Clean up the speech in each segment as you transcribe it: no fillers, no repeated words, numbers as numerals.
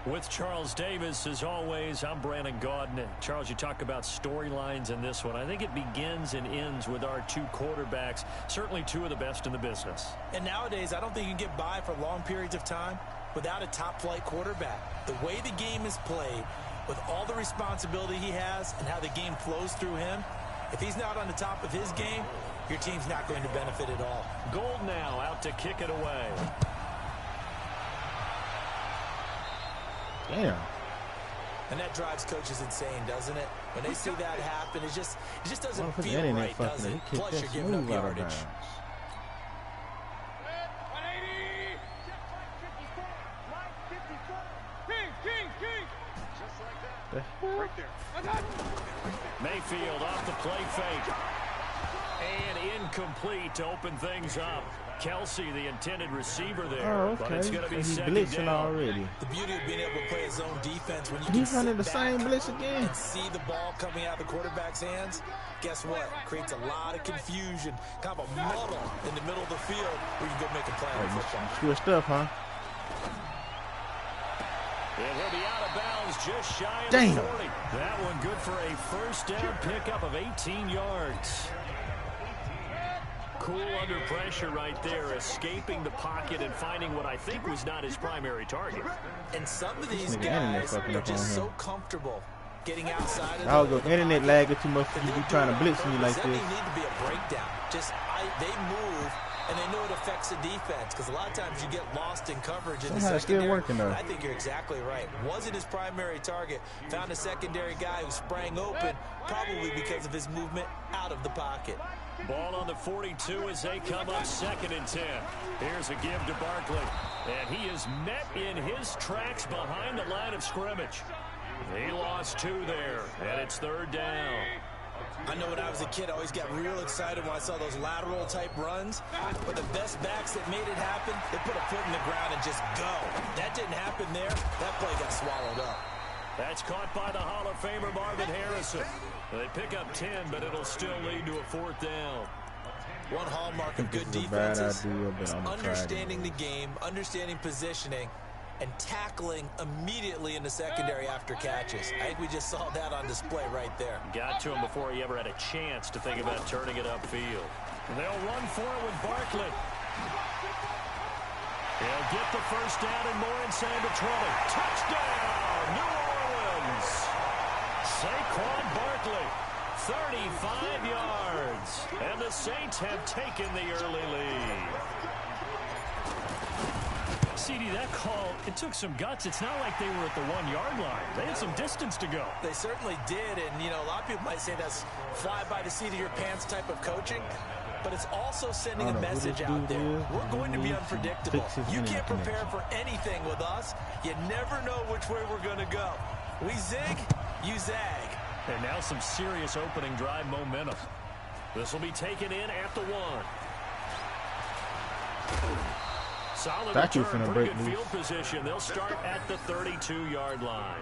With Charles Davis, as always, I'm Brandon Gaudin. And Charles, you talk about storylines in this one. I think it begins and ends with our two quarterbacks, certainly two of the best in the business. And nowadays, I don't think you can get by for long periods of time without a top-flight quarterback. The way the game is played, with all the responsibility he has and how the game flows through him, if he's not on the top of his game, your team's not going to benefit at all. Gold now out to kick it away. Damn. And that drives coaches insane, doesn't it? When they see that happen, it just doesn't feel right, does it? Plus, you're giving up yardage. Mayfield off the play fake. And incomplete to open things up. Kelsey, the intended receiver there. Oh, okay. But it's going to be He's second blitzing down. already. The beauty of being able to play his own defense when you He's can running the sit same back blitz again. and see the ball coming out of the quarterback's hands. Guess what? Creates a lot of confusion, kind of a muddle in the middle of the field where you can go make a play on football. Switched up, huh? And he'll be out of bounds just shy of Damn. the 40. That one good for a first down pickup of 18 yards. Cool under pressure right there, escaping the pocket and finding what I think was not his primary target. And some of these guys are just so comfortable getting outside of I'll go internet lagging too much for you be trying to blitz me like this. Doesn't need to be a breakdown. They move and they know it affects the defense because a lot of times you get lost in coverage in the secondary. Still working though. I think you're exactly right. Wasn't his primary target. Found a secondary guy who sprang open, probably because of his movement out of the pocket. Ball on the 42 as they come up 2nd and 10. Here's a give to Barkley. And he is met in his tracks behind the line of scrimmage. He lost 2 there, and it's 3rd down. I know when I was a kid, I always got real excited when I saw those lateral-type runs. But the best backs that made it happen, they put a foot in the ground and just go. That didn't happen there. That play got swallowed up. That's caught by the Hall of Famer Marvin Harrison. They pick up 10, but it'll still lead to a 4th down. One hallmark of good defense is understanding the game, understanding positioning, and tackling immediately in the secondary after catches. I think we just saw that on display right there. Got to him before he ever had a chance to think about turning it upfield. And they'll run for it with Barkley. He'll get the first down and more inside the 20. Touchdown, New Orleans. Saquon Barkley, 35 yards. And the Saints have taken the early lead. CD, that call, it took some guts. It's not like they were at the 1-yard line. They had some distance to go. They certainly did, and, you know, a lot of people might say that's fly by the seat of your pants type of coaching, but it's also sending a message out there. We're going to be unpredictable. You can't prepare for anything with us. You never know which way we're going to go. We zig, you zag. And now some serious opening drive momentum. This will be taken in at the 1. Solid return, pretty good field position. They'll start at the 32-yard line.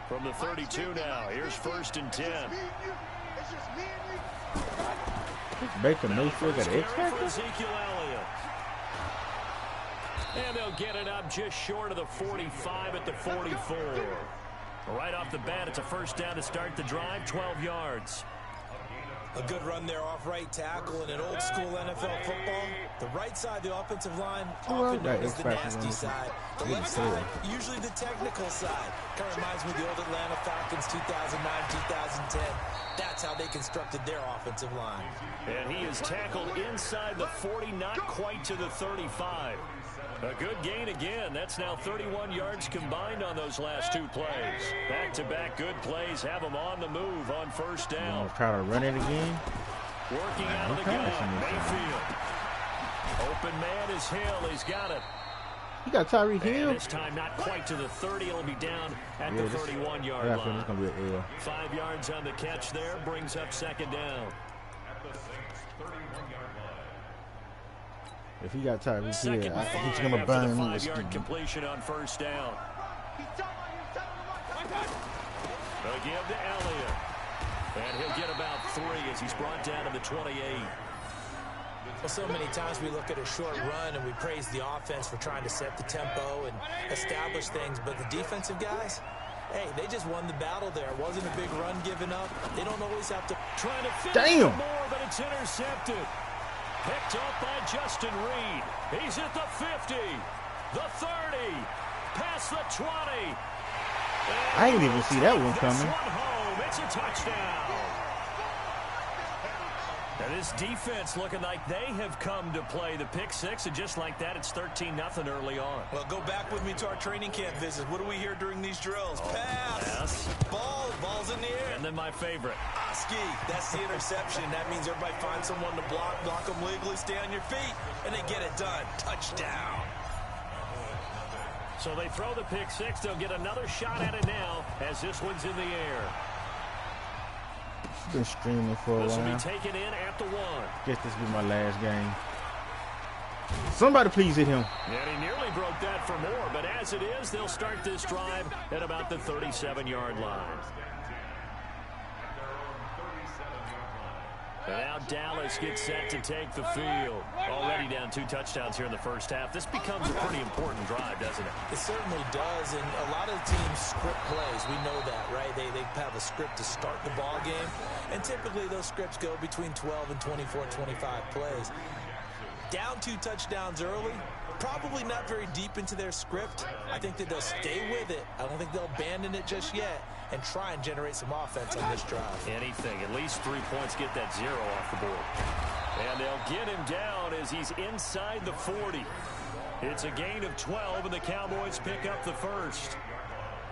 From the 32 now, here's 1st and 10. Baker Mayfield got X-Factor? Ezekiel Elliott. And they'll get it up just short of the 45 at the 44. Right off the bat, it's a first down to start the drive, 12 yards. A good run there off right tackle in an old-school NFL football. The right side of the offensive line, often known as the nasty side. The left side, usually the technical side. Kind of reminds me of the old Atlanta Falcons 2009, 2010. That's how they constructed their offensive line. And he is tackled inside the 40, not quite to the 35. A good gain again. That's now 31 yards combined on those last 2 plays. Back-to-back good plays have them on the move on first down. Try to run it again. Working out of the gun, Mayfield. Open man is Hill. He's got it. You got Tyreek Hill. This time not quite to the 30. It'll be down at the 31-yard line. It's gonna be an L. 5 yards on the catch there. Brings up 2nd down. If he got Tyreek Hill, he's going to burn me. 5-yard completion on first down. They'll give to Elliott. And he'll get about 3 as he's brought down to the 28. Well, so many times we look at a short run and we praise the offense for trying to set the tempo and establish things, but the defensive guys, hey, they just won the battle there. It wasn't a big run given up. They don't always have to try to finish more, but it's intercepted. Picked up by Justin Reed. He's at the 50, the 30, past the 20. I didn't even see that one coming. Home. It's a touchdown. Now this defense looking like they have come to play the pick six, and just like that, it's 13-0 early on. Well, go back with me to our training camp visit. What do we hear during these drills? Pass. Ball's in the air. And then my favorite. Oski, that's the interception. That means everybody finds someone to block them legally, stay on your feet, and they get it done. Touchdown. So they throw the pick six. They'll get another shot at it now as this one's in the air. Been streaming for a while. This will be taken in at the 1. Guess this will be my last game. Somebody please hit him. And he nearly broke that for more, but as it is, they'll start this drive at about the 37-yard line. And now Dallas gets set to take the field. Already down 2 touchdowns here in the first half. This becomes a pretty important drive, doesn't it? It certainly does, and a lot of teams script plays. We know that, right? They have a script to start the ball game, and typically those scripts go between 12 and 24, 25 plays. Down 2 touchdowns early, probably not very deep into their script. I think that they'll stay with it. I don't think they'll abandon it just yet and try and generate some offense on this drive. Anything, at least 3 points, get that 0 off the board. And they'll get him down as he's inside the 40. It's a gain of 12, and the Cowboys pick up the first.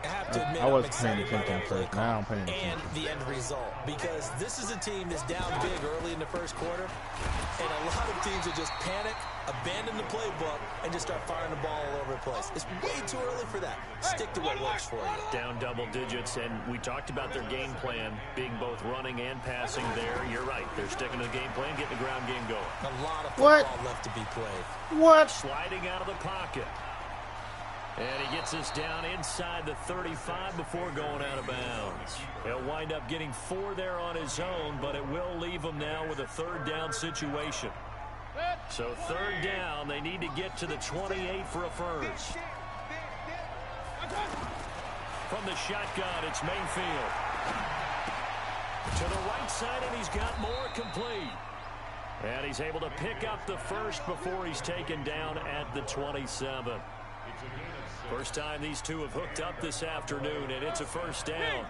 I have to admit, I was I'm excited paying about that play attention. Now I'm paying and attention. the end result, because this is a team that's down big early in the first quarter, and a lot of teams will just panic, abandon the playbook, and just start firing the ball all over the place. It's way too early for that. Stick to what works for you. Down double digits, and we talked about their game plan being both running and passing there. You're right. They're sticking to the game plan, getting the ground game going. A lot of football left to be played. What? Sliding out of the pocket. And he gets us down inside the 35 before going out of bounds. He'll wind up getting 4 there on his own, but it will leave him now with a 3rd down situation. So 3rd down, they need to get to the 28 for a first. From the shotgun, it's Mayfield. To the right side, and he's got more complete. And he's able to pick up the first before he's taken down at the 27. First time these two have hooked up this afternoon, and it's a first down.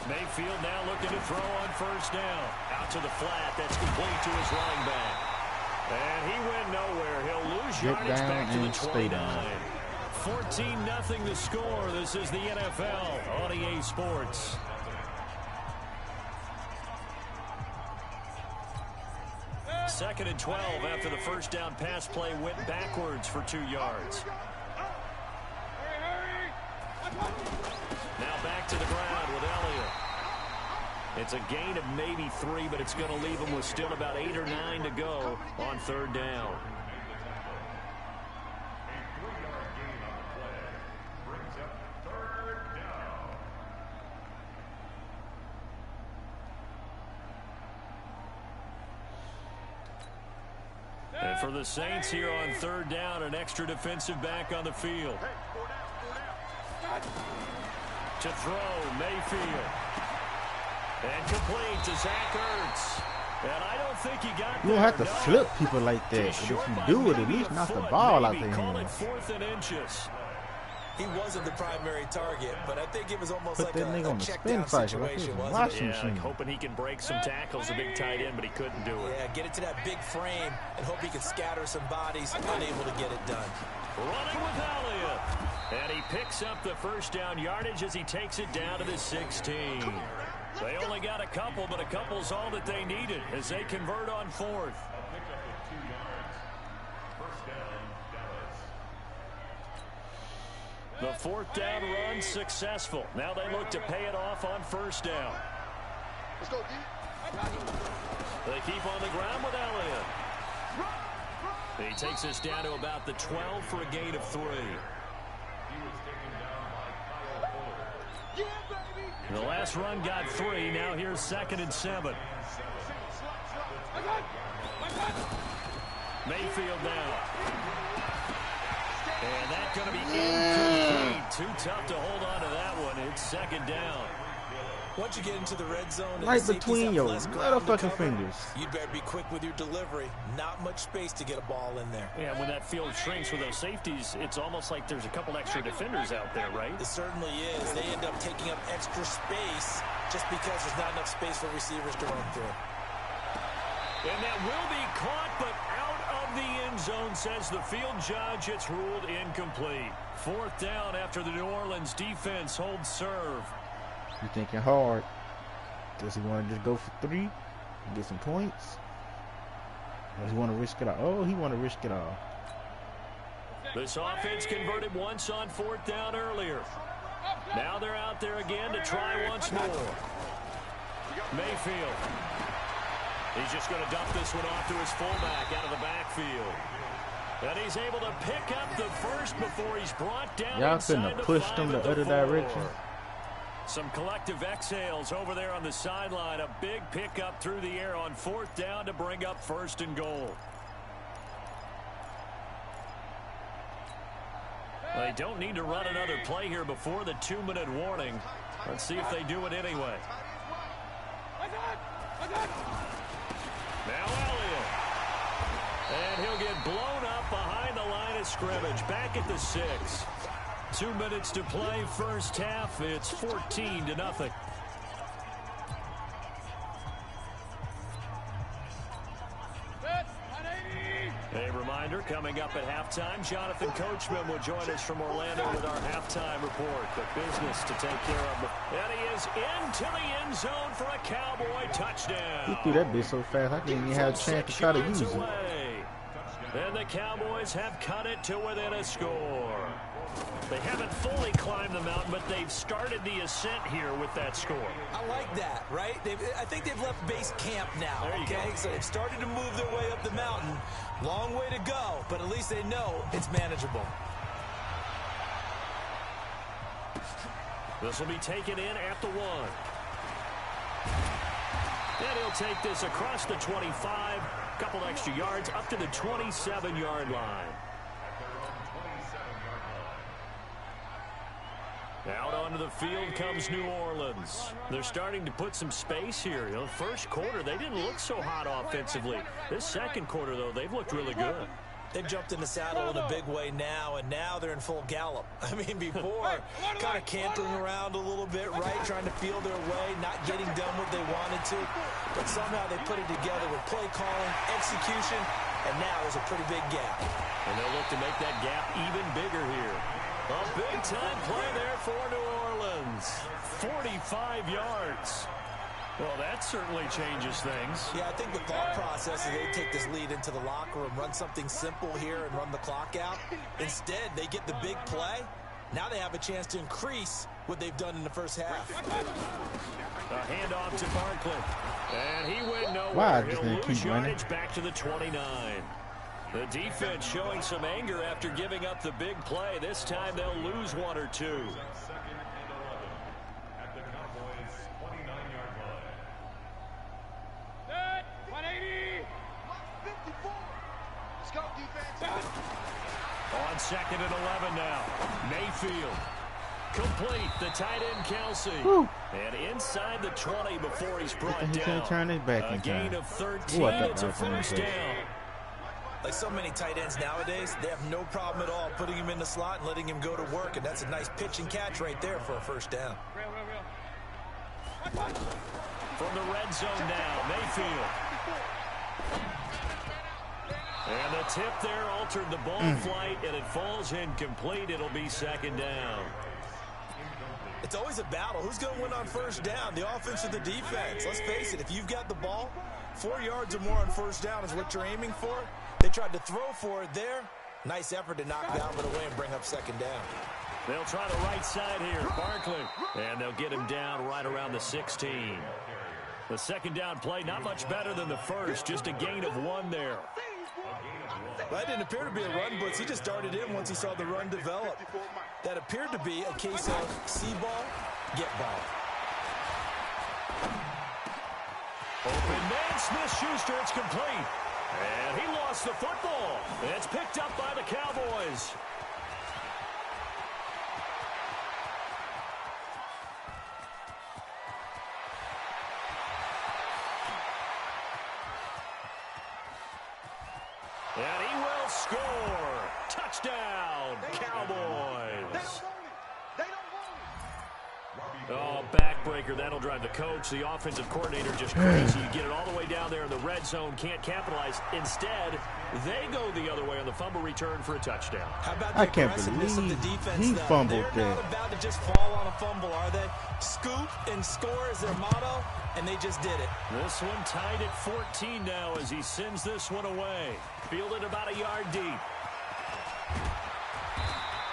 Mayfield now looking to throw on first down. Out to the flat. That's complete to his running back. And he went nowhere. He'll lose yardage back to the 29. 14-0 the score. This is the NFL on EA Sports. Second and 12 after the first down pass play went backwards for 2 yards. Now back to the ground with Elliott. It's a gain of maybe 3, but it's going to leave him with still about 8 or 9 to go on 3rd down. And for the Saints here on 3rd down, an extra defensive back on the field. To throw, Mayfield. And complete to Zach Ertz. And I don't think he got You don't have to flip people like that. If you do it, at least knock the ball out their Call it hands. 4th and inches. He wasn't the primary target, but I think it was almost Put like that nigga on a the check spin down cycle like situation, this. wasn't Watch it? him Yeah, shoot. hoping he can break some tackles, a big tight end, but he couldn't do it. Yeah, get it to that big frame and hope he can scatter some bodies, unable to get it done. Running with Elliott. And he picks up the first down yardage as he takes it down to the 16. They only got a couple, but a couple's all that they needed as they convert on 4th. The 4th down run successful. Now they look to pay it off on 1st down. Let's go, D. They keep on the ground with Elliott. He takes us down to about the 12 for a gain of 3. Last run got 3. Now here's 2nd and 7. Mayfield now. And that's going to be incomplete. Too tough to hold on to that one. It's 2nd down. Once you get into the red zone, right between your motherfucking fingers, you'd better be quick with your delivery. Not much space to get a ball in there. Yeah, when that field shrinks with those safeties, it's almost like there's a couple extra defenders out there, right? It certainly is. They end up taking up extra space just because there's not enough space for receivers to run through. And that will be caught, but out of the end zone, says the field judge. It's ruled incomplete. 4th down after the New Orleans defense holds serve. You thinking hard. Does he want to just go for 3 and get some points? Or does he want to risk it all? Oh, he want to risk it all. This offense converted once on 4th down earlier. Now they're out there again to try once more. Mayfield. He's just going to dump this one off to his fullback out of the backfield. And he's able to pick up the first before he's brought down. Y'all couldn't have pushed him the other direction. Some collective exhales over there on the sideline. A big pickup through the air on 4th down to bring up 1st and goal. They don't need to run another play here before the 2-minute warning. Let's see if they do it anyway. Now Elliott. And he'll get blown up behind the line of scrimmage. Back at the 6. 2 minutes to play, first half. It's 14-0. A reminder, coming up at halftime, Jonathan Coachman will join us from Orlando with our halftime report. But business to take care of. And he is into the end zone for a Cowboy touchdown. He threw that bitch so fast, I didn't even have a chance to try to use it. And the Cowboys have cut it to within a score. They haven't fully climbed the mountain, but they've started the ascent here with that score. I like that, right? I think they've left base camp now, okay? So they've started to move their way up the mountain. Long way to go, but at least they know it's manageable. This will be taken in at the 1. And he'll take this across the 25. Couple extra yards up to the 27-yard line. Out onto the field comes New Orleans. They're starting to put some space here. You know, first quarter, they didn't look so hot offensively. This second quarter, though, they've looked really good. They've jumped in the saddle in a big way now, and now they're in full gallop. I mean, before, kind of cantering around a little bit, right, trying to feel their way, not getting done what they wanted to. But somehow they put it together with play calling, execution, and now there's a pretty big gap. And they'll look to make that gap even bigger here. A big-time play there for New Orleans. 45 yards. Well, that certainly changes things. Yeah, I think the thought process is they take this lead into the locker room, run something simple here and run the clock out. Instead, they get the big play. Now they have a chance to increase what they've done in the first half. A handoff to Barkley. And he went nowhere. Wow, he'll lose yardage back to the 29. The defense showing some anger after giving up the big play. This time they'll lose 1 or 2. On 2nd and 11 now. Mayfield. Complete. The tight end, Kelsey. Woo. And inside the 20 before he's brought down. He can't turn it back in gain time. of 13. It's a first down. Like so many tight ends nowadays, they have no problem at all putting him in the slot and letting him go to work, and that's a nice pitch and catch right there for a first down. From the red zone now, Mayfield. And the tip there altered the ball flight, and it falls incomplete. It'll be 2nd down. It's always a battle. Who's going to win on first down, the offense or the defense? Let's face it, if you've got the ball, 4 yards or more on first down is what you're aiming for. They tried to throw for it there. Nice effort to knock the helmet away and bring up 2nd down. They'll try the right side here, Barkley. And they'll get him down right around the 16. The 2nd down play, not much better than the first, just a gain of 1 there. That didn't appear to be a run blitz. He just darted in once he saw the run develop. That appeared to be a case of see ball, get ball. Open man, Smith-Schuster, it's complete. And he lost the football. It's picked up by the Cowboys. And he will score. Touchdown, Cowboys. Oh, backbreaker. That'll drive the coach. The offensive coordinator just crazy. You get it all the way down there in the red zone. Can't capitalize. Instead, they go the other way on the fumble return for a touchdown. How about the I can't aggressiveness believe of the defense, he though? fumbled They're there. not about to just fall on a fumble, are they? Scoop and score is their motto, and they just did it. This one tied at 14 now as he sends this one away. Fielded about a yard deep.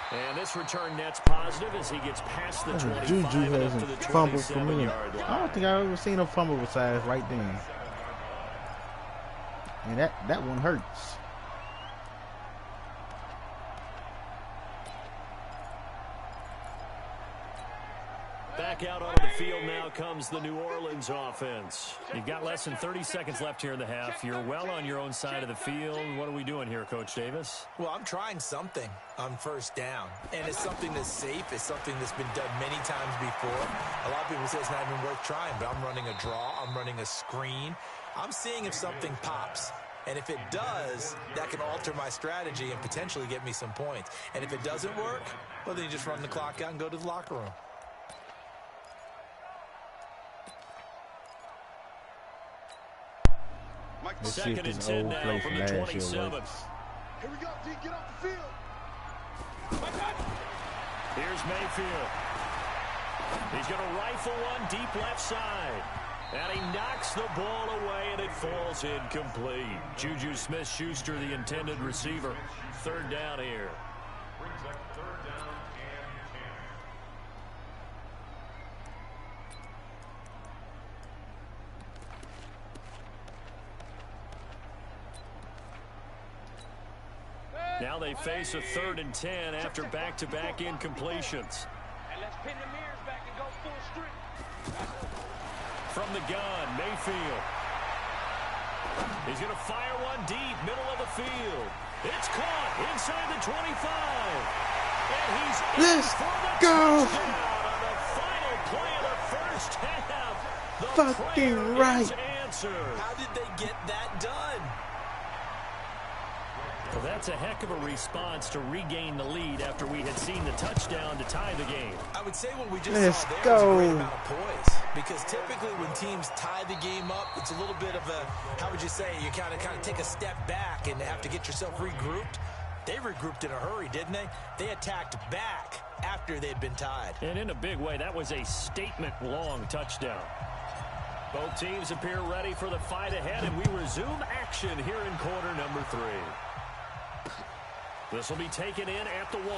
And this return net's positive as he gets past the 25 Juju and up to hasn't the fumbled for me. 27-yard line. I don't think I've ever seen a fumble besides right then. And that one hurts. Back out onto the field now comes the New Orleans offense. You've got less than 30 seconds left here in the half. You're well on your own side of the field. What are we doing here, Coach Davis? Well, I'm trying something on first down, and it's something that's safe. It's something that's been done many times before. A lot of people say it's not even worth trying, but I'm running a draw. I'm running a screen. I'm seeing if something pops. And if it does, that can alter my strategy and potentially get me some points. And if it doesn't work, well, then you just run the clock out and go to the locker room. Let's see if Second and this 10 old now play from from the last year 27. works. Here we go, D. Get off the field. Here's Mayfield. He's going to rifle one deep left side. And he knocks the ball away, and it falls incomplete. Juju Smith-Schuster, the intended receiver. Third down here. Brings up third down and 10. Now they face a 3rd and 10 after back-to-back incompletions. And let's pin the mirrors back and go full strength. From the gun, Mayfield. He's going to fire one deep, middle of the field. It's caught inside the 25. And he's in Let's for the go. touchdown on the final play of the first half. The Fucking prayer right. is answered. How did they get that done? Well, that's a heck of a response to regain the lead after we had seen the touchdown to tie the game. I would say what we just Let's saw there go. was a great amount of poise. Because typically when teams tie the game up, it's a little bit of a, how would you say, you kind of take a step back and have to get yourself regrouped. They regrouped in a hurry, didn't they? They attacked back after they'd been tied. And in a big way, that was a statement-long touchdown. Both teams appear ready for the fight ahead, and we resume action here in quarter number 3. This will be taken in at the 1.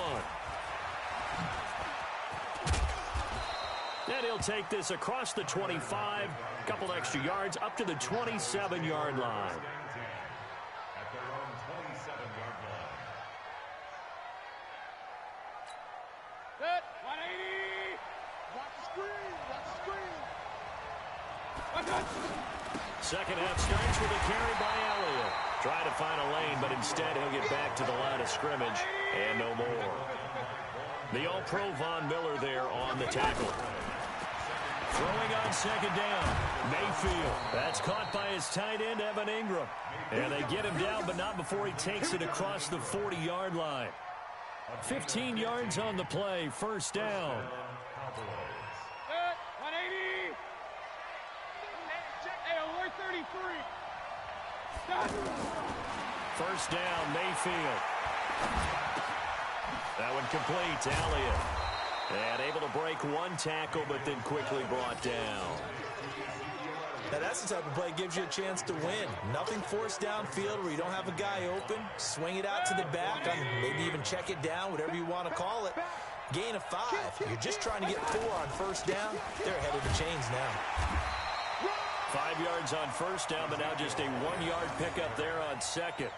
And he'll take this across the 25, a couple extra yards up to the 27-yard line. At their own 27-yard line. Set. 180. Watch the screen. Watch the screen. Second half starts with a carry by Elliott. Try to find a lane, but instead he'll get back to the line of scrimmage and no more. The All-Pro Von Miller there on the tackle. Throwing on second down, Mayfield. That's caught by his tight end, Evan Ingram. And they get him down, but not before he takes it across the 40-yard line. 15 yards on the play, first down. Set. 180. Hey, alert 33. First down, Mayfield. That one complete to Elliott. And able to break one tackle, but then quickly brought down. Now that's the type of play that gives you a chance to win. Nothing forced downfield where you don't have a guy open. Swing it out to the back, maybe even check it down, whatever you want to call it. Gain of 5. You're just trying to get 4 on first down. They're ahead of the chains now. 5 yards on first down, but now just a 1-yard pickup there on second.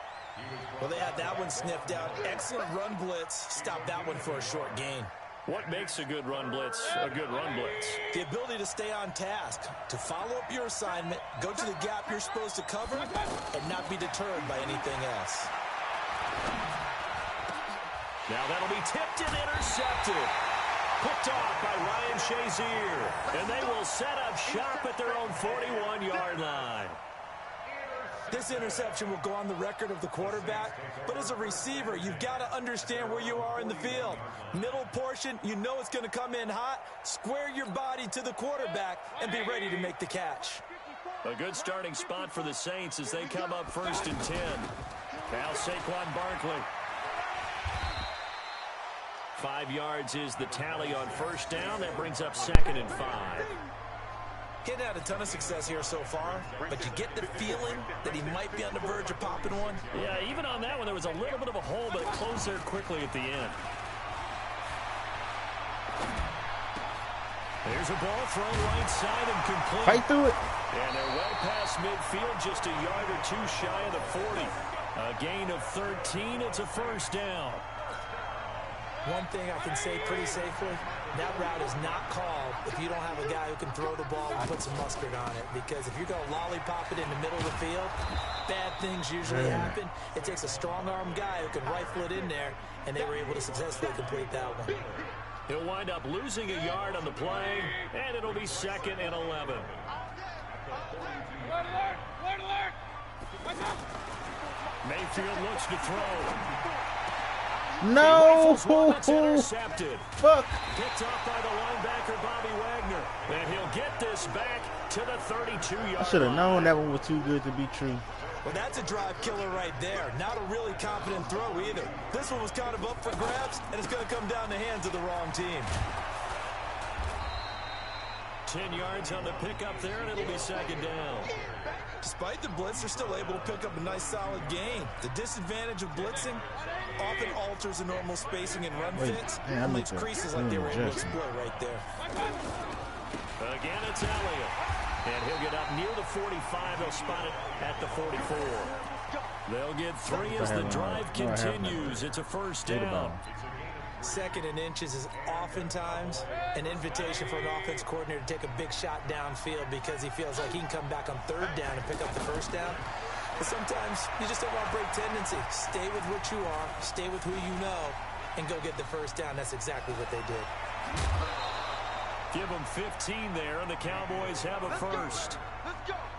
Well, they had that one sniffed out. Excellent run blitz. Stopped that one for a short gain. What makes a good run blitz a good run blitz? The ability to stay on task, to follow up your assignment, go to the gap you're supposed to cover, and not be deterred by anything else. Now that'll be tipped and intercepted. Picked off by Ryan Shazier. And they will set up shop at their own 41-yard line. This interception will go on the record of the quarterback, but as a receiver, you've got to understand where you are in the field. Middle portion, you know it's going to come in hot. Square your body to the quarterback and be ready to make the catch. A good starting spot for the Saints as they come up 1st and 10. Now Saquon Barkley. 5 yards is the tally on 1st down. That brings up 2nd and 5. He's had a ton of success here so far, but you get the feeling that he might be on the verge of popping one. Yeah, even on that one, there was a little bit of a hole, but it closed there quickly at the end. There's a ball thrown right side and complete. Fight through it. And they're well past midfield, just a yard or two shy of the 40. A gain of 13. It's a 1st down. One thing I can say pretty safely, that route is not called if you don't have a guy who can throw the ball and put some mustard on it. Because if you're going to lollipop it in the middle of the field, bad things usually happen. It takes a strong-arm guy who can rifle it in there, and they were able to successfully complete that one. He'll wind up losing a yard on the play, and it'll be 2nd and 11. Mayfield looks to throw. No! Intercepted. Fuck. Picked off by the linebacker, Bobby Wagner. And he'll get this back to the 32-yard I should have line. known that one was too good to be true. Well, that's a drive killer right there. Not a really confident throw either. This one was kind of up for grabs, and it's going to come down the hands of the wrong team. 10 yards on the pickup there, and it'll be 2nd down. Despite the blitz, they're still able to pick up a nice solid gain. The disadvantage of blitzing often alters the normal spacing and run fits and leaves creases like they were able to exploit right there. Again, it's Elliott. And he'll get up near the 45. They'll spot it at the 44. They'll get 3 as the drive continues. It's a 1st down. 2nd and inches is oftentimes an invitation for an offense coordinator to take a big shot downfield because he feels like he can come back on 3rd down and pick up the 1st down. But sometimes you just don't want to break tendency. Stay with what you are, stay with who you know, and go get the 1st down. That's exactly what they did. Give them 15 there, and the Cowboys have a 1st.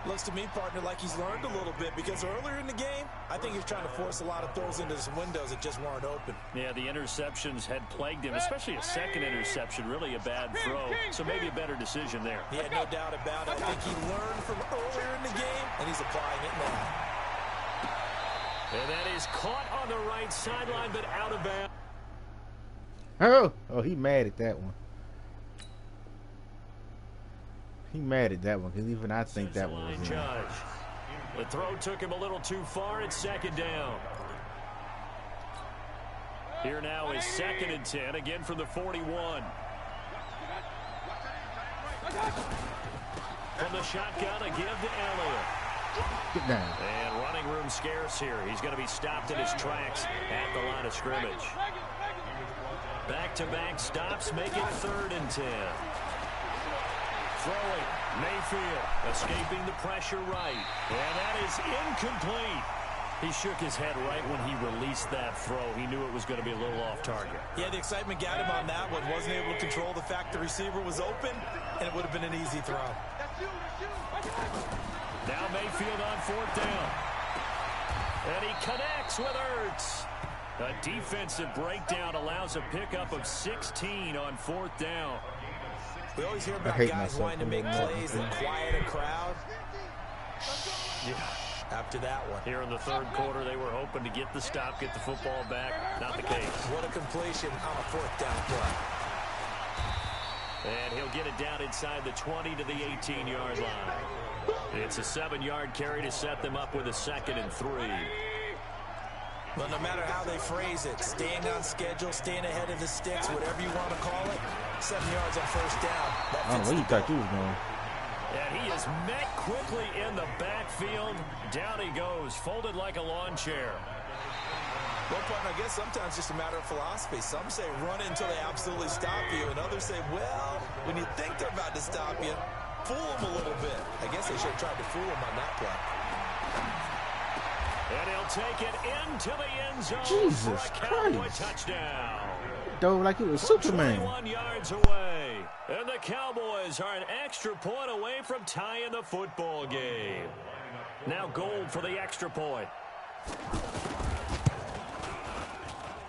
Looks to me, partner, like he's learned a little bit because earlier in the game, I think he was trying to force a lot of throws into some windows that just weren't open. Yeah, the interceptions had plagued him, especially a 2nd interception, really a bad throw. So maybe a better decision there. Yeah, no doubt about it. I think he learned from earlier in the game, and he's applying it now. And that is caught on the right sideline, but out of bounds. Oh, he mad at that one. He mad at that one because even I think that one was in. The throw took him a little too far. It's 2nd down. Here now is 2nd and 10, again from the 41. From the shotgun, a give to Elliott. Get down. And running room scarce here. He's going to be stopped in his tracks at the line of scrimmage. Back-to-back stops make it 3rd and 10. Throwing, Mayfield escaping the pressure right. And that is incomplete. He shook his head right when he released that throw. He knew it was going to be a little off target. Yeah, the excitement got him on that one. Wasn't able to control the fact the receiver was open, and it would have been an easy throw. Now Mayfield on 4th down. And he connects with Ertz. A defensive breakdown allows a pickup of 16 on 4th down. We always hear about guys wanting to make plays that quiet a crowd. Yeah, after that one. Here in the 3rd quarter, they were hoping to get the stop, get the football back. Not the case. What a completion on a 4th down play. And he'll get it down inside the 20 to the 18-yard line. It's a 7-yard carry to set them up with a 2nd and 3. But no matter how they phrase it, staying on schedule, staying ahead of the sticks, whatever you want to call it, 7 yards on 1st down. I don't know where you thought you was going. And he is met quickly in the backfield. Down he goes, folded like a lawn chair. Well, partner, I guess sometimes it's just a matter of philosophy. Some say run it until they absolutely stop you, and others say, well, when you think they're about to stop you, fool them a little bit. I guess they should have tried to fool them on that play. And he'll take it into the end zone Jesus for a Cowboy Christ. touchdown. Dove like it was Superman. 21 yards away. And the Cowboys are an extra point away from tying the football game. Now Gold for the extra point.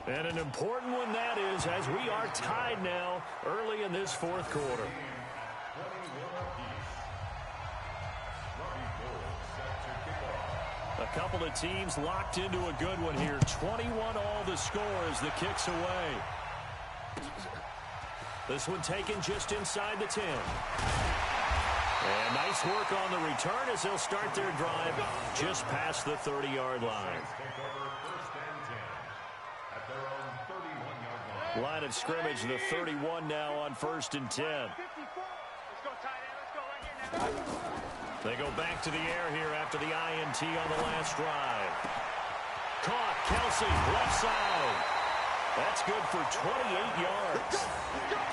And an important one that is, as we are tied now early in this fourth quarter. A couple of teams locked into a good one here. 21 all the score as the kick's away. This one taken just inside the 10. And nice work on the return as they'll start their drive just past the 30-yard line. Line of scrimmage, the 31 now on 1st and 10. They go back to the air here after the INT on the last drive. Caught, Kelsey, left side. That's good for 28 yards.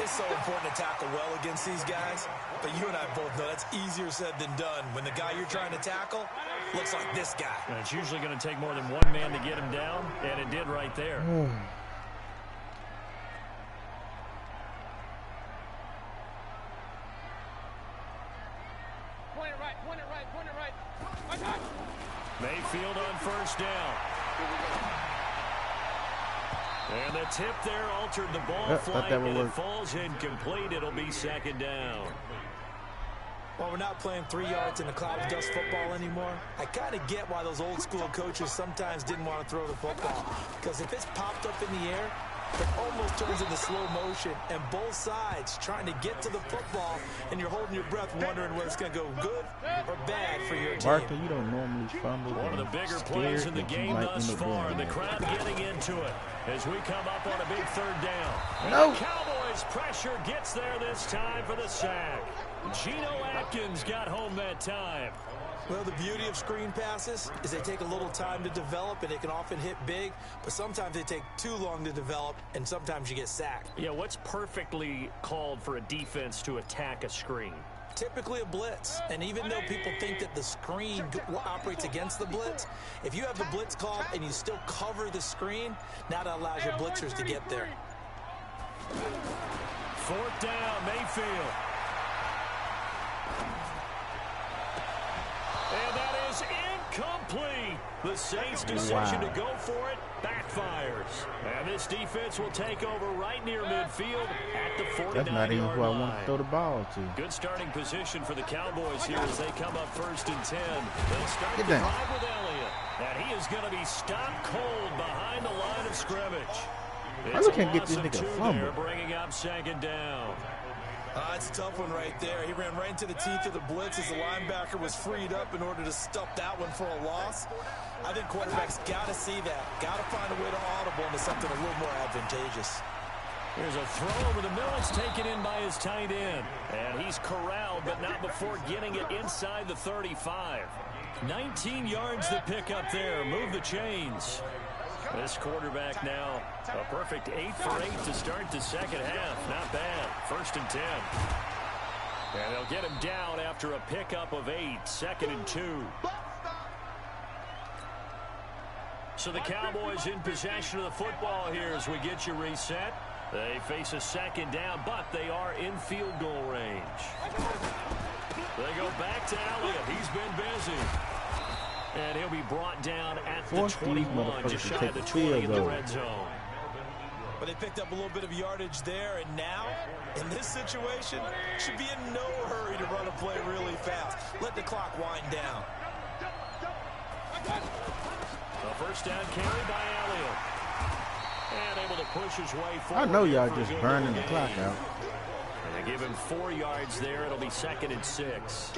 It's so important to tackle well against these guys, but you and I both know that's easier said than done when the guy you're trying to tackle looks like this guy. And it's usually going to take more than one man to get him down, and it did right there. Mayfield on 1st down. And the tip there altered the ball flight, and it falls incomplete. It'll be 2nd down. Well, we're not playing 3 yards in a cloud of dust football anymore. I kind of get why those old school coaches sometimes didn't want to throw the football. Because if it's popped up in the air, it almost turns into slow motion, and both sides trying to get to the football, and you're holding your breath wondering whether it's going to go good or bad for your team. Barkley, you don't normally fumble. One of the bigger plays in the game thus far. The crowd getting into it as we come up on a big 3rd down. No. The Cowboys pressure gets there this time for the sack. Geno Atkins got home that time. Well, the beauty of screen passes is they take a little time to develop, and they can often hit big, but sometimes they take too long to develop, and sometimes you get sacked. Yeah, what's perfectly called for a defense to attack a screen? Typically a blitz, and even though people think that the screen operates against the blitz, if you have the blitz called and you still cover the screen, now that allows your blitzers to get there. 4th down, Mayfield. And that is incomplete. The Saints' decision to go for it backfires. And this defense will take over right near midfield at the 49-yard line. That's not even who I want to throw the ball to. Good starting position for the Cowboys here as they come up 1st and 10. They'll start the drive with Elliott. And he is going to be stopped cold behind the line of scrimmage. I can't get this nigga fumble. Bringing up 2nd down. It's a tough one right there. He ran right into the teeth of the blitz as the linebacker was freed up in order to stuff that one for a loss. I think quarterbacks got to see that. Got to find a way to audible into something a little more advantageous. Here's a throw over the middle. It's taken in by his tight end. And he's corralled, but not before getting it inside the 35. 19 yards to pick up there. Move the chains. This quarterback now a perfect 8 for 8 to start the 2nd half. Not bad. 1st and 10. And they'll get him down after a pickup of 8. 2nd and 2. So the Cowboys in possession of the football here as we get you reset. They face a 2nd down, but they are in field goal range. They go back to Elliott. He's been busy. And he'll be brought down at the 21, just shy of the 20 in the red zone. But they picked up a little bit of yardage there, and now, in this situation, should be in no hurry to run a play really fast. Let the clock wind down. A 1st down carry by Elliott. And able to push his way forward. I know y'all just burning the clock out. And they give him 4 yards there. It'll be 2nd and 6.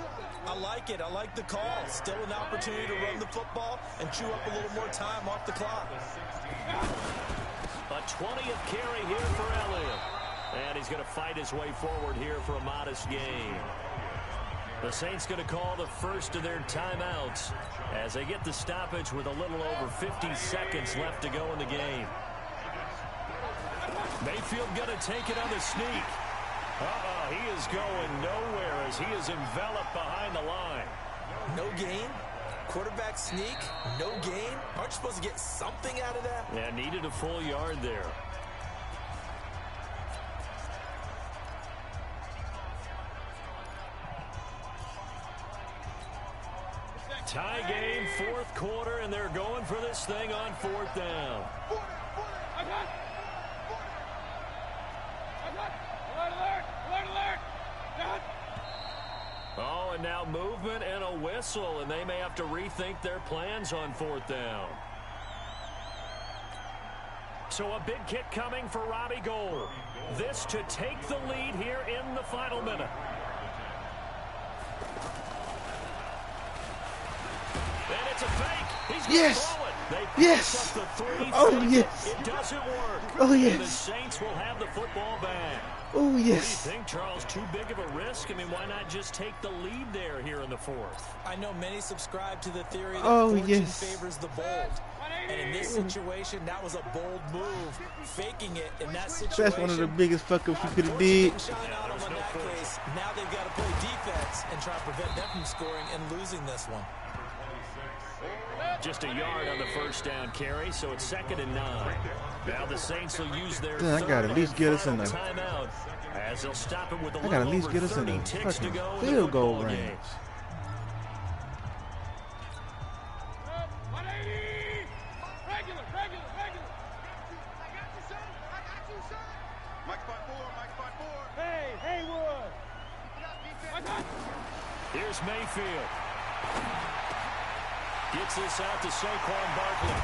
I like it. I like the call. Still an opportunity to run the football and chew up a little more time off the clock. A 20th carry here for Elliott. And he's going to fight his way forward here for a modest gain. The Saints going to call the first of their timeouts as they get the stoppage with a little over 50 seconds left to go in the game. Mayfield going to take it on the sneak. He is going nowhere as he is enveloped behind the line. No gain? Quarterback sneak? No gain? Aren't you supposed to get something out of that? Yeah, needed a full yard there. Tie game, fourth quarter, and they're going for this thing on fourth down. Oh, and now movement and a whistle, and they may have to rethink their plans on fourth down. So a big kick coming for Robbie Gould. This to take the lead here in the final minute. And it's a fake. He's going to throw it. They Yes. Up the three, Oh, yes. It doesn't work. Oh, yes. And the Saints will have the football back. Oh, yes. What do you think, Charles? Too big of a risk? I mean, why not just take the lead there here in the fourth? I know many subscribe to the theory that fortune favors the bold. And in this situation, that was a bold move. Faking it in that situation. That's one of the biggest fuck-ups you could have did. Now they've got to play defense and try to prevent them from scoring and losing this one. Just a yard on the first down carry, so it's 2nd and 9. Now the Saints will use their I gotta at least get us in there. timeout as they'll stop it with a I gotta little at least over get us in 30 the ticks to fucking go in the field goal football range. game. Here's Mayfield. Gets this out to Saquon Barkley.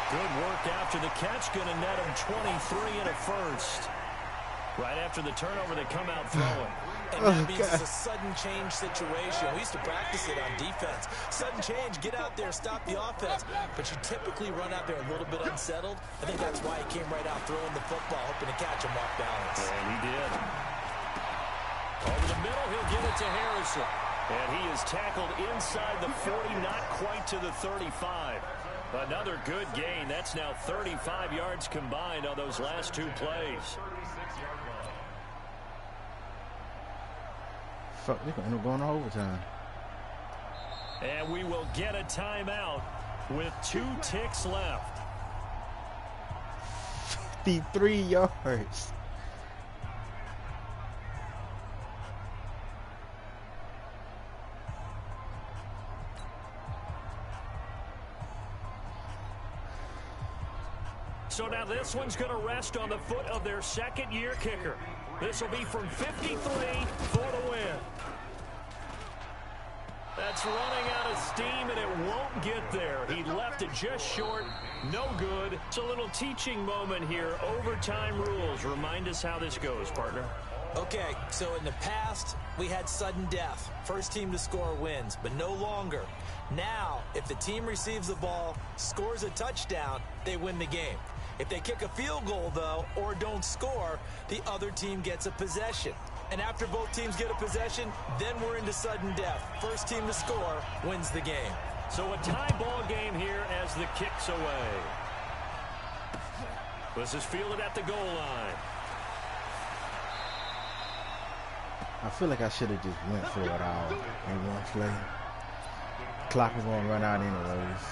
Good work after the catch. Going to net him 23 and a first. Right after the turnover, they come out throwing. And that means it's a sudden change situation. We used to practice it on defense. Sudden change, get out there, stop the offense. But you typically run out there a little bit unsettled. I think that's why he came right out throwing the football, hoping to catch him off balance. And he did. Over the middle, he'll give it to Harrison. And he is tackled inside the 40, not quite to the 35. Another good gain. That's now 35 yards combined on those last two plays. Fuck, they're going to go on overtime. And we will get a timeout with 2 ticks left. 53 yards. So now this one's going to rest on the foot of their second-year kicker. This will be from 53 for the win. That's running out of steam, and it won't get there. He left it just short. No good. It's a little teaching moment here. Overtime rules. Remind us how this goes, partner. Okay, so in the past, we had sudden death. First team to score wins, but no longer. Now, if the team receives the ball, scores a touchdown, they win the game. If they kick a field goal, though, or don't score, the other team gets a possession. And after both teams get a possession, then we're into sudden death. First team to score wins the game. So a tie ball game here as the kick's away. This is fielded at the goal line. I feel like I should have just went for it all in one play. Clock was going to run out anyways.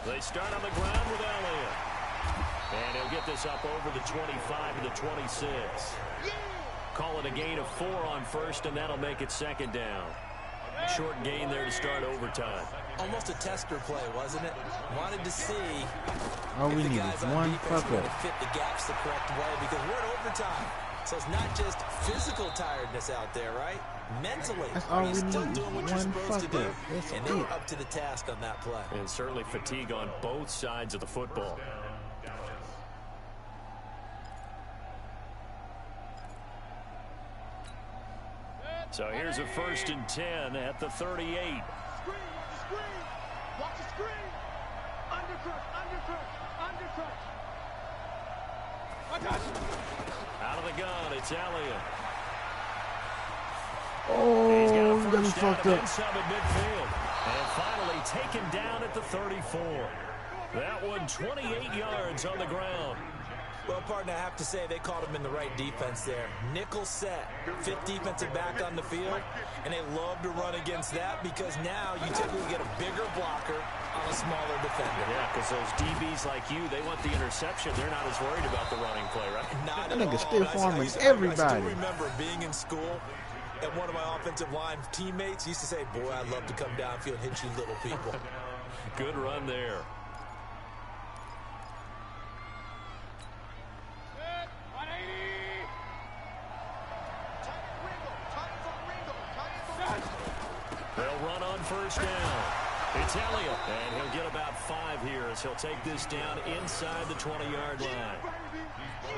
They start on the ground with Elliott. And he'll get this up over the 25 to the 26. Call it a gain of 4 on first, and that'll make it 2nd down. Short gain there to start overtime. Almost a tester play, wasn't it? Wanted to see all we need is one fuck up. Fit the gaps the correct way because we're in overtime. So it's not just physical tiredness out there, right? Mentally, that's all we still need. Doing what you're supposed to do. And they were up to the task on that play. And certainly fatigue on both sides of the football. So here's a 1st and 10 at the 38. Screen, watch the screen. Watch the screen. Under Out of the gun, it's Elliott. Oh, you got me fucked up. Inside at midfield. And finally taken down at the 34. That one 28 yards on the ground. Well, partner, I have to say they caught him in the right defense there. Nickel set, fifth defensive back on the field, and they love to run against that because now you typically get a bigger blocker on a smaller defender. Yeah, because those DBs like you, they want the interception. They're not as worried about the running play, right? Not That at nigga all. still farming everybody. I still remember being in school, and one of my offensive line teammates used to say, boy, I'd love to come downfield and hit you little people. Good run there. They'll run on first down. It's Elliott, and he'll get about 5 here as he'll take this down inside the 20-yard line.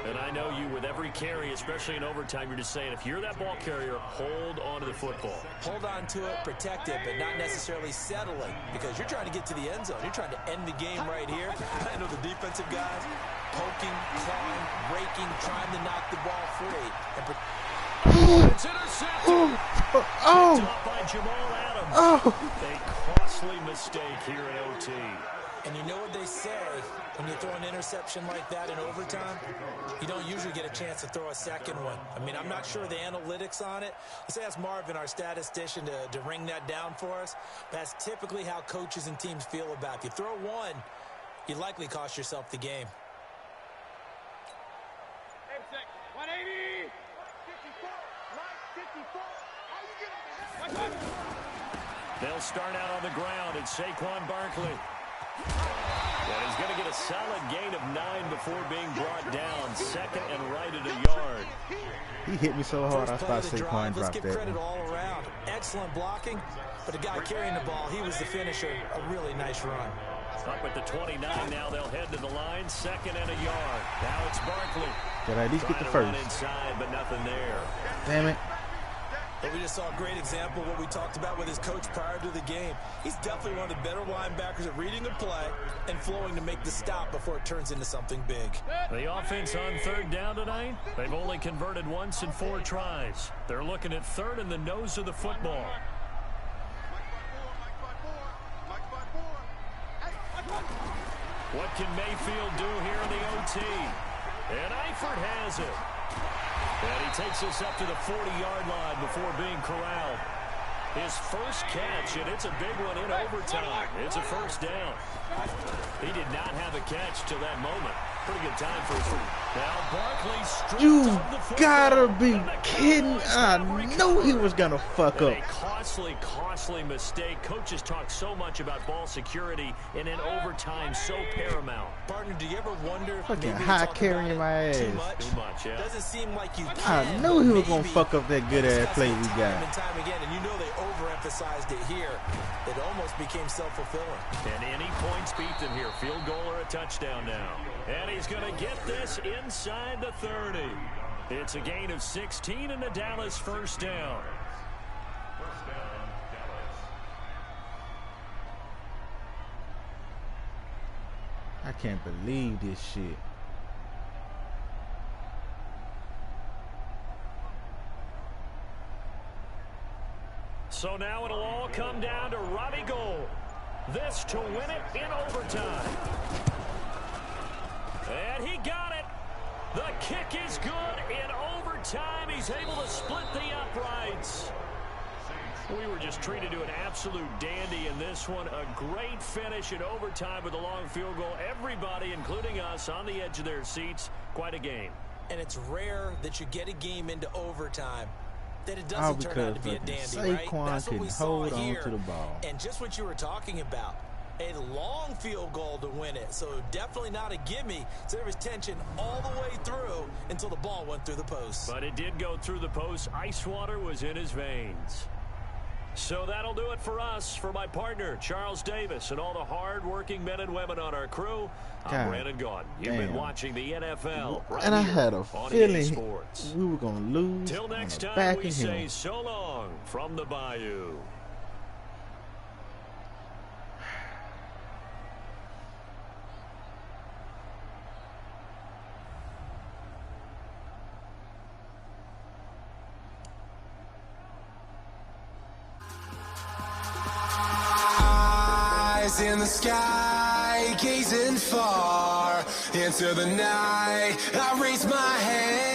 And I know you, with every carry, especially in overtime, you're just saying, if you're that ball carrier, hold on to the football. Hold on to it, protect it, but not necessarily settling, because you're trying to get to the end zone. You're trying to end the game right here. I know the defensive guys poking, clawing, raking, trying to knock the ball free. It's intercepted. Oh. Picked up by Jamal Adams. Oh. A costly mistake here in OT. And you know what they say, when you throw an interception like that in overtime, you don't usually get a chance to throw a second one. I mean, I'm not sure the analytics on it. Let's ask Marvin, our statistician, to ring that down for us. That's typically how coaches and teams feel about it. If you throw one, you likely cost yourself the game. 180. 54. They'll start out on the ground. It's Saquon Barkley. And he's going to get a solid gain of 9 before being brought down. Second and right at a yard. He hit me so hard, I First play thought of the Saquon drive. Let's dropped give that credit one. all around. Excellent blocking, but the guy carrying the ball, he was the finisher. A really nice run. Up at the 29 now. They'll head to the line. Second and a yard. Now it's Barkley. Did I at least get the Trying to run first? inside, but nothing there. Damn it. But we just saw a great example of what we talked about with his coach prior to the game. He's definitely one of the better linebackers at reading the play and flowing to make the stop before it turns into something big. The offense on third down tonight, they've only converted once in 4 tries. They're looking at third in the nose of the football. What can Mayfield do here in the OT? And Eifert has it. And he takes us up to the 40-yard line before being corralled. His first catch, and it's a big one in overtime. It's a first down. He did not have a catch till that moment. Pretty good time for his first. Now Barkley stripped You of the football. gotta be kidding. I knew he was gonna fuck up. A costly mistake. Coaches talk so much about ball security, and in overtime, so paramount. Partner, do you ever wonder if Fucking maybe high we're talking carrying about my it ass. too much? Yeah. Doesn't seem like you I can. knew he was gonna maybe fuck up that good ass discuss play it we time got. and time again, and you know they overemphasized it here. It almost became self-fulfilling. And any points beat them here. Field goal or a touchdown now. And he's going to get this inside the 30. It's a gain of 16 and a Dallas first down. First down, Dallas. I can't believe this shit. So now it'll all come down to Robbie Gould. This to win it in overtime. And he got it. The kick is good in overtime. He's able to split the uprights. We were just treated to an absolute dandy in this one. A great finish in overtime with a long field goal. Everybody, including us, on the edge of their seats. Quite a game. And it's rare that you get a game into overtime that it doesn't turn out to be a dandy, right? Saquon That's what we can saw hold on here. to the ball. And just what you were talking about, a long field goal to win it. So definitely not a gimme. So there was tension all the way through until the ball went through the post. But it did go through the post. Ice water was in his veins. So that'll do it for us. For my partner, Charles Davis, and all the hard-working men and women on our crew, I'm God Brandon Gordon. You've been watching the NFL right And I here had a on EA feeling Sports. we were gonna lose. Till next on the time, back we of say him. so long from the Bayou. Eyes in the sky, gazing far into the night. I raise my hand.